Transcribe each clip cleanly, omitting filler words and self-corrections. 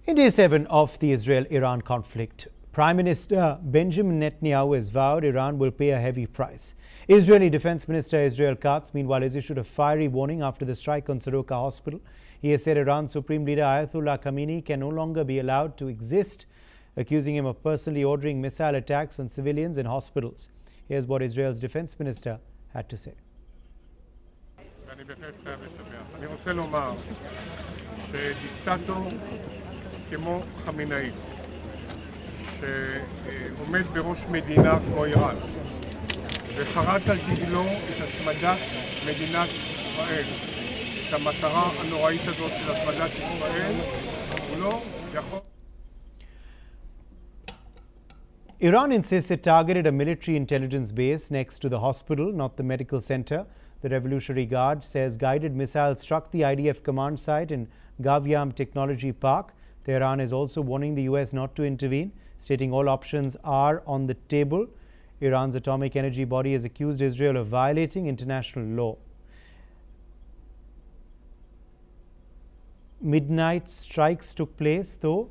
In day 7 of the Israel-Iran conflict, Prime Minister Benjamin Netanyahu has vowed Iran will pay a heavy price. Israeli Defense Minister Israel Katz, meanwhile, has issued a fiery warning after the strike on Soroka Hospital. He has said Iran's Supreme Leader Ayatollah Khamenei can no longer be allowed to exist, accusing him of personally ordering missile attacks on civilians and hospitals. Here's what Israel's Defense Minister had to say. כמו חמינאי, שעומד בראש מדינה כמו איראן, וחרת על דגלו את השמדת מדינת ישראל, את המטרה הנוראית הזאת של השמדת ישראל, הוא לא יכול... Iran insists it targeted a military intelligence base next to the hospital, not the medical center. The Revolutionary Guard says guided missiles struck the IDF command site in Gavyam Technology Park. Tehran is also warning the US not to intervene, stating all options are on the table. Iran's atomic energy body has accused Israel of violating international law. Midnight strikes took place, though.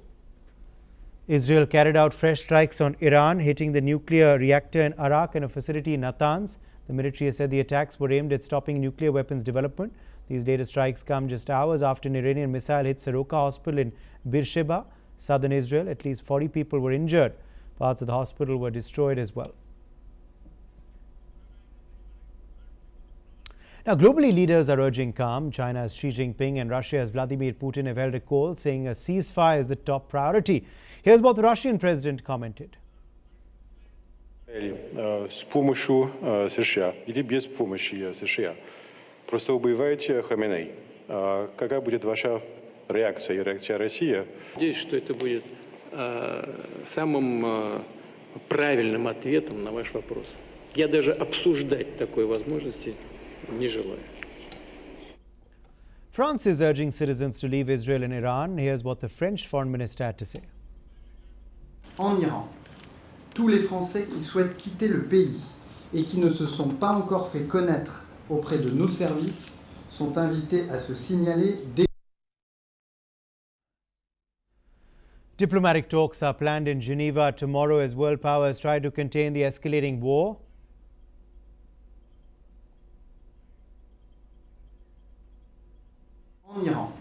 Israel carried out fresh strikes on Iran, hitting the nuclear reactor in Arak and a facility in Natanz. The military has said the attacks were aimed at stopping nuclear weapons development. These latest strikes come just hours after an Iranian missile hit Soroka Hospital in Beersheba, southern Israel. At least 40 people were injured. Parts of the hospital were destroyed as well. Now, globally, leaders are urging calm. China's Xi Jinping and Russia's Vladimir Putin have held a call, saying a ceasefire is the top priority. Here's what the Russian president commented. С помощью США или без помощи США. Просто убиваете Khamenei. Какая будет ваша реакция и реакция России? Надеюсь, что это будет самым правильным ответом на ваш вопрос. Я даже обсуждать такой возможности не желаю. France is urging citizens to leave Israel and Iran. Here's what the French foreign minister had to say. En Iran, tous les Français qui souhaitent quitter le pays et qui ne se sont pas encore fait connaître auprès de nos services sont invités à se signaler dès. Diplomatic talks are planned in Geneva tomorrow as world powers try to contain the escalating war. En Iran,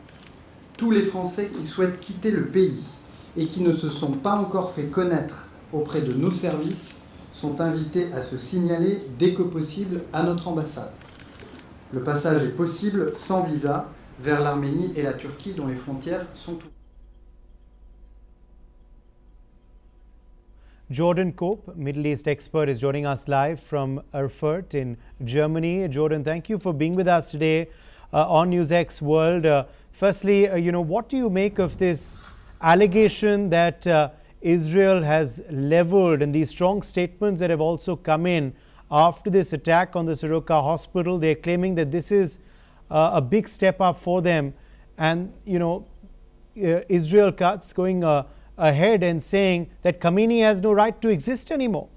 tous les Français qui souhaitent quitter le pays et qui ne se sont pas encore fait connaître auprès de nos services sont invités à se signaler dès que possible à notre ambassade. Le passage est possible sans visa vers l'Arménie et la Turquie dont les frontières sont ouvertes. Jordan Cope, Middle East expert, is joining us live from Erfurt in Germany. Jordan, thank you for being with us today on NewsX World. Firstly, what do you make of this allegation that Israel has leveled and these strong statements that have also come in after this attack on the Soroka Hospital? They're claiming that this is a big step up for them. And, Israel Katz going ahead and saying that Khamenei has no right to exist anymore.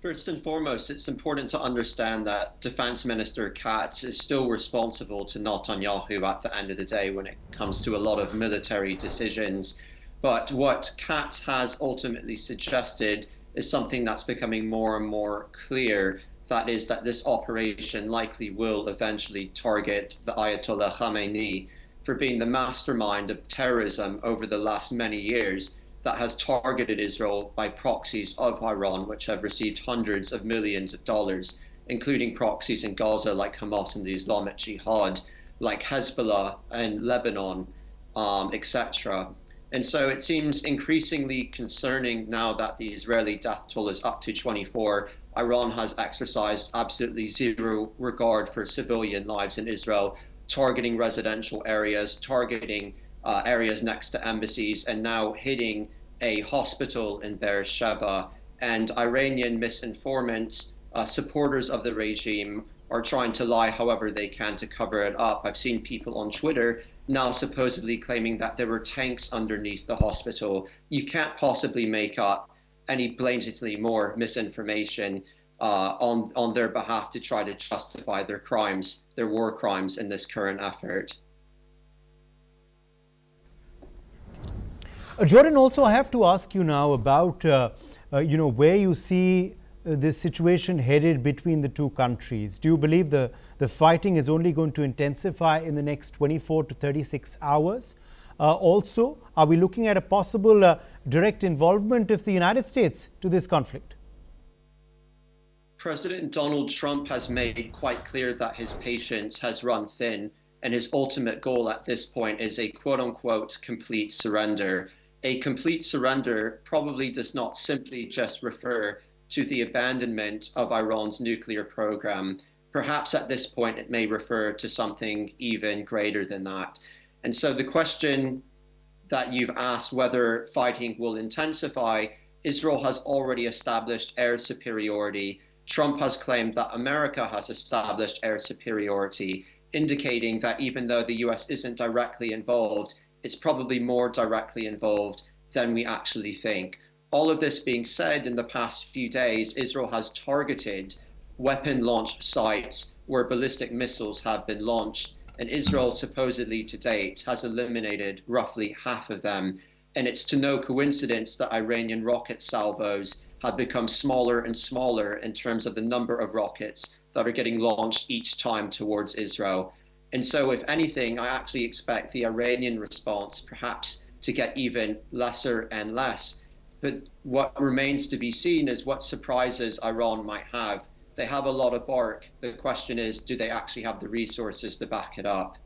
First and foremost, it's important to understand that Defense Minister Katz is still responsible to Netanyahu at the end of the day when it comes to a lot of military decisions. But what Katz has ultimately suggested is something that's becoming more and more clear. That is that this operation likely will eventually target the Ayatollah Khamenei for being the mastermind of terrorism over the last many years that has targeted Israel by proxies of Iran, which have received hundreds of millions of dollars, including proxies in Gaza like Hamas and the Islamic Jihad, like Hezbollah and Lebanon, etc. And so it seems increasingly concerning now that the Israeli death toll is up to 24. Iran has exercised absolutely zero regard for civilian lives in Israel, targeting residential areas, targeting areas next to embassies, and now hitting a hospital in Beersheba. And Iranian misinformants, supporters of the regime, are trying to lie however they can to cover it up. I've seen people on Twitter now supposedly claiming that there were tanks underneath the hospital. You can't possibly make up any blatantly more misinformation on their behalf to try to justify their crimes, their war crimes in this current effort. Jordan, also, I have to ask you now about, where you see this situation headed between the two countries. Do you believe the fighting is only going to intensify in the next 24 to 36 hours? Also, are we looking at a possible direct involvement of the United States to this conflict? President Donald Trump has made quite clear that his patience has run thin, and his ultimate goal at this point is a quote-unquote complete surrender. A complete surrender probably does not simply just refer to the abandonment of Iran's nuclear program. Perhaps at this point it may refer to something even greater than that. And so the question that you've asked, whether fighting will intensify, Israel has already established air superiority. Trump has claimed that America has established air superiority, indicating that even though the US isn't directly involved, it's probably more directly involved than we actually think. All of this being said, in the past few days, Israel has targeted weapon launch sites where ballistic missiles have been launched, and Israel supposedly to date has eliminated roughly half of them. And it's to no coincidence that Iranian rocket salvos have become smaller and smaller in terms of the number of rockets that are getting launched each time towards Israel. And so, if anything, I actually expect the Iranian response perhaps to get even lesser and less. But what remains to be seen is what surprises Iran might have. They have a lot of bark. The question is, do they actually have the resources to back it up?